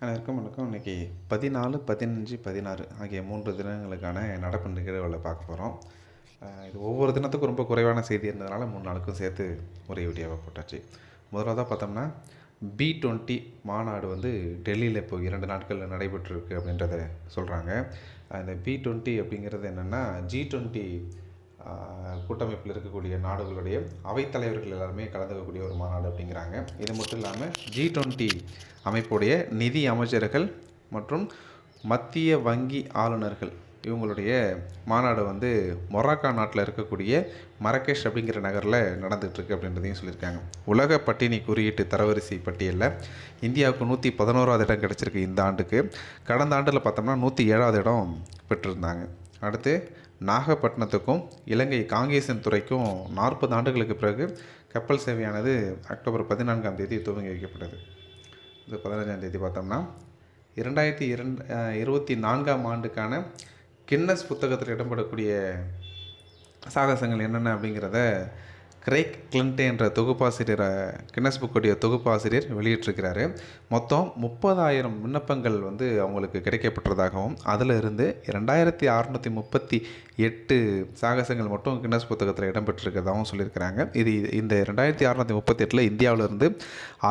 அனைவருக்கும் வணக்கம். இன்றைக்கி 14, 15, 16 ஆகிய 3 தினங்களுக்கான நடப்பு நிகழ்வுகளை பார்க்க போகிறோம். இது ஒவ்வொரு தினத்துக்கும் ரொம்ப குறைவான செய்தி இருந்ததுனால 3 நாளுக்கும் சேர்த்து ஒரே வீடியோவாக போட்டாச்சு. முதலாவதாக பார்த்தோம்னா B20 மாநாடு வந்து டெல்லியில் இப்போ 2 நாட்களில் நடைபெற்றிருக்கு அப்படின்றத சொல்கிறாங்க. இந்த B20 அப்படிங்கிறது என்னென்னா G20 கூட்டமைப்பில் இருக்கக்கூடிய நாடுகளுடைய அவைத்தலைவர்கள் எல்லாருமே கலந்துக்கக்கூடிய ஒரு மாநாடு அப்படிங்கிறாங்க. இது மட்டும் இல்லாமல் G20 அமைப்புடைய நிதி அமைச்சர்கள் மற்றும் மத்திய வங்கி ஆளுநர்கள் இவங்களுடைய மாநாடு வந்து மொராக்கா நாட்டில் இருக்கக்கூடிய மரகேஷ் அப்படிங்கிற நகரில் நடந்துகிட்ருக்கு அப்படின்றதையும் சொல்லியிருக்காங்க. உலக பட்டினி குறியீட்டு தரவரிசை பட்டியலில் இந்தியாவுக்கு 111வது இடம் கிடச்சிருக்கு இந்த ஆண்டுக்கு. கடந்த ஆண்டில் பார்த்தோம்னா 107வது இடம் பெற்றிருந்தாங்க. அடுத்து நாகப்பட்டினத்துக்கும் இலங்கை காங்கேசன் துறைக்கும் 40 ஆண்டுகளுக்கு பிறகு கப்பல் சேவையானது அக்டோபர் 14ஆம் தேதி துவங்கி வைக்கப்பட்டது. இது 15ஆம் தேதி பார்த்தோம்னா 2024ஆம் ஆண்டுக்கான கின்னஸ் புத்தகத்தில் இடம்பெறக்கூடிய சாகசங்கள் என்னென்ன அப்படிங்கிறத கிரேக் கிளின்டே என்ற தொகுப்பாசிரியர் கின்னஸ் புக்குடைய தொகுப்பாசிரியர் வெளியிட்டிருக்கிறாரு. மொத்தம் 30,000 விண்ணப்பங்கள் வந்து அவங்களுக்கு கிடைக்கப்பட்டதாகவும் அதில் இருந்து 2638 சாகசங்கள் மட்டும் கின்னஸ் புத்தகத்தில் இடம்பெற்றிருக்கிறதாகவும் சொல்லியிருக்கிறாங்க. இது இந்த 2638 இந்தியாவிலிருந்து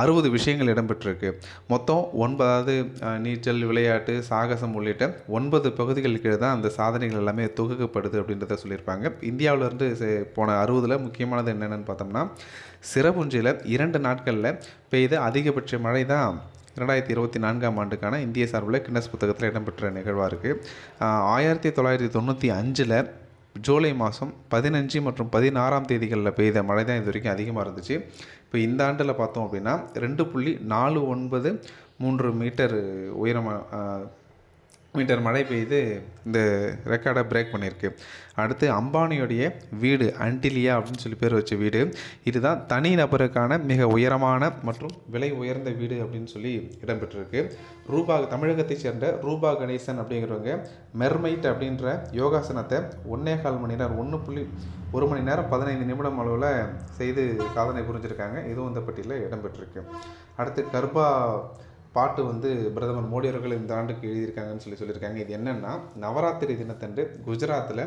60 விஷயங்கள் இடம்பெற்றிருக்கு. மொத்தம் 9 நீச்சல், விளையாட்டு, சாகசம் உள்ளிட்ட 9 பகுதிகளுக்கு தான் அந்த சாதனைகள் எல்லாமே தொகுக்கப்படுது அப்படின்றத சொல்லியிருப்பாங்க. இந்தியாவிலிருந்து போன 60ல் முக்கியமானது என்னென்னு பார்த்தோம்னா சிரபுஞ்சியில் 2 நாட்களில் பெய்த அதிகபட்ச மழை தான் 2024ஆம் ஆண்டுக்கான இந்திய சார்பில் கின்னஸ் புத்தகத்தில் இடம்பெற்ற நிகழ்வாக இருக்குது. 1995 ஜூலை மாதம் 15 மற்றும் 16ஆம் தேதிகளில் பெய்த மழை தான் இது வரைக்கும் அதிகமாக இருந்துச்சு. இப்போ இந்த ஆண்டில் பார்த்தோம் அப்படின்னா 2.493 மீட்டர் மழை பெய்து இந்த ரெக்கார்டை பிரேக் பண்ணியிருக்கு. அடுத்து அம்பானியோடைய வீடு ஆன்டிலியா அப்படின்னு சொல்லி பேர் வச்ச வீடு, இதுதான் தனி நபருக்கான மிக உயரமான மற்றும் விலை உயர்ந்த வீடு அப்படின்னு சொல்லி இடம்பெற்றிருக்கு. தமிழகத்தை சேர்ந்த ரூபா கணேசன் அப்படிங்கிறவங்க மெர்மைட் அப்படின்ற யோகாசனத்தை 1.25 மணி நேரம் 1 மணி நேரம் 15 நிமிடம் அளவில் செய்து சாதனை புரிஞ்சிருக்காங்க. இதுவும் இந்த பட்டியலில் இடம்பெற்றிருக்கு. அடுத்து கர்பா பாட்டு வந்து பிரதமர் மோடி அவர்கள் இந்த ஆண்டுக்கு எழுதியிருக்காங்கன்னு சொல்லியிருக்காங்க. இது என்னென்னா நவராத்திரி தினத்தன்று குஜராத்தில்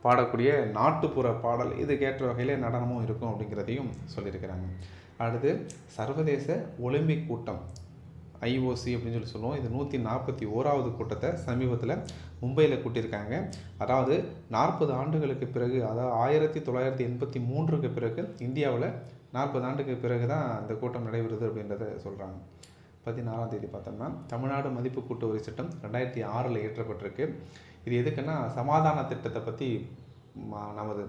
பாடக்கூடிய நாட்டுப்புற பாடல், இது கேட்ட வகையில் நடனமும் இருக்கும் அப்படிங்கிறதையும் சொல்லியிருக்கிறாங்க. அடுத்து சர்வதேச ஒலிம்பிக் கூட்டம் IOC அப்படின்னு சொல்லுவோம். இது 141வது கூட்டத்தை சமீபத்தில் மும்பையில் கூட்டியிருக்காங்க. அதாவது 40 ஆண்டுகளுக்கு பிறகு, அதாவது 1983க்கு பிறகு இந்தியாவில் 40 ஆண்டுக்கு பிறகு தான் அந்த கூட்டம் நடைபெறுது அப்படின்றத சொல்கிறாங்க. 14ஆம் தேதி பார்த்தோம்னா தமிழ்நாடு மதிப்பு கூட்டு வரி சட்டம் 2006 இயற்றப்பட்டிருக்கு. இது எதுக்குன்னா சமாதான திட்டத்தை பற்றி நமது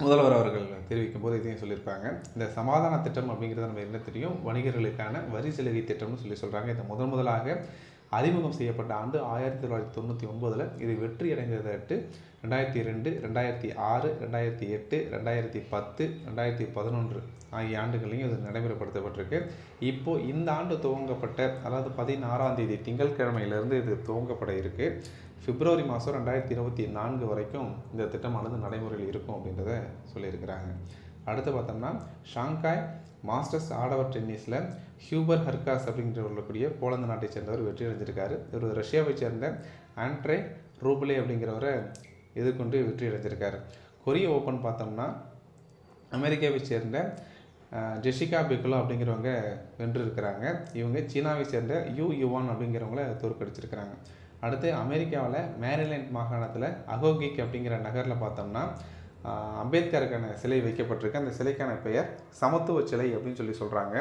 முதல்வர் அவர்கள் தெரிவிக்கும் போது இதையும் சொல்லியிருப்பாங்க. இந்த சமாதான திட்டம் அப்படிங்கிறது நம்ம என்ன தெரியும், வணிகர்களுக்கான வரி சலுகை திட்டம்னு சொல்கிறாங்க. இது முதலாக அறிமுகம் செய்யப்பட்ட ஆண்டு 1999. இது வெற்றி அடைந்ததற்கு 2002, 2006, 2008, 2010, 2011 ஆகிய ஆண்டுகளையும் இது நடைமுறைப்படுத்தப்பட்டிருக்கு. இப்போது இந்த ஆண்டு துவங்கப்பட்ட, அதாவது 16ஆம் தேதி திங்கட்கிழமையிலிருந்து இது துவங்கப்பட இருக்குது. பிப்ரவரி மாதம் 2024 வரைக்கும் இந்த திட்டமானது நடைமுறையில் இருக்கும் அப்படின்றத சொல்லியிருக்கிறாங்க. அடுத்து பார்த்தோம்னா ஷாங்காய் மாஸ்டர்ஸ் ஆடவர் டென்னிஸில் ஹியூபர் ஹர்காஸ் அப்படிங்கிறவர்களுடைய போலந்து நாட்டை சேர்ந்தவர் வெற்றி அடைஞ்சிருக்காரு. இவர் ரஷ்யாவை சேர்ந்த ஆண்ட்ரே ரூபலே அப்படிங்கிறவரை எதிர்கொண்டு வெற்றி அடைஞ்சிருக்காரு. கொரிய ஓப்பன் பார்த்தோம்னா அமெரிக்காவை சேர்ந்த ஜெசிகா பெகுலா அப்படிங்கிறவங்க வென்று இருக்கிறாங்க. இவங்க சீனாவை சேர்ந்த யுவான் அப்படிங்கிறவங்கள தோற்கடிச்சிருக்கிறாங்க. அடுத்து அமெரிக்காவில் மேரிலேண்ட் மாகாணத்தில் அகோகிக் அப்படிங்கிற நகரில் பார்த்தோம்னா அம்பேத்கருக்கான சிலை வைக்கப்பட்டிருக்கு. அந்த சிலைக்கான பெயர் சமத்துவ சிலை அப்படின்னு சொல்கிறாங்க.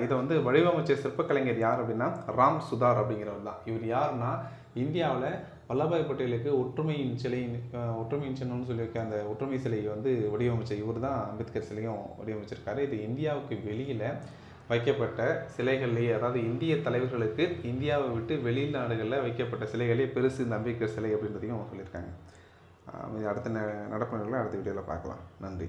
இதை வந்து வடிவமைச்ச சிற்பக்கலைஞர் யார் அப்படின்னா ராம் சுதார் அப்படிங்கிறவர் தான். இவர் யாருன்னா இந்தியாவில் வல்லபாய் பட்டேலுக்கு ஒற்றுமையின் சின்னம்னு சொல்லி வைக்க அந்த ஒற்றுமை சிலையை வந்து வடிவமைச்ச இவர் தான் அம்பேத்கர் சிலையும் வடிவமைச்சிருக்காரு. இது இந்தியாவுக்கு வெளியில் வைக்கப்பட்ட சிலைகள்லேயே, அதாவது இந்திய தலைவர்களுக்கு இந்தியாவை விட்டு வெளிநாடுகளில் வைக்கப்பட்ட சிலைகளே பெருசு இந்த அம்பேத்கர் சிலை அப்படின்றதையும் சொல்லியிருக்காங்க. அடுத்த நடப்பு நிகழ்வுகளை அடுத்த வீடியோவில் பார்க்கலாம். நன்றி.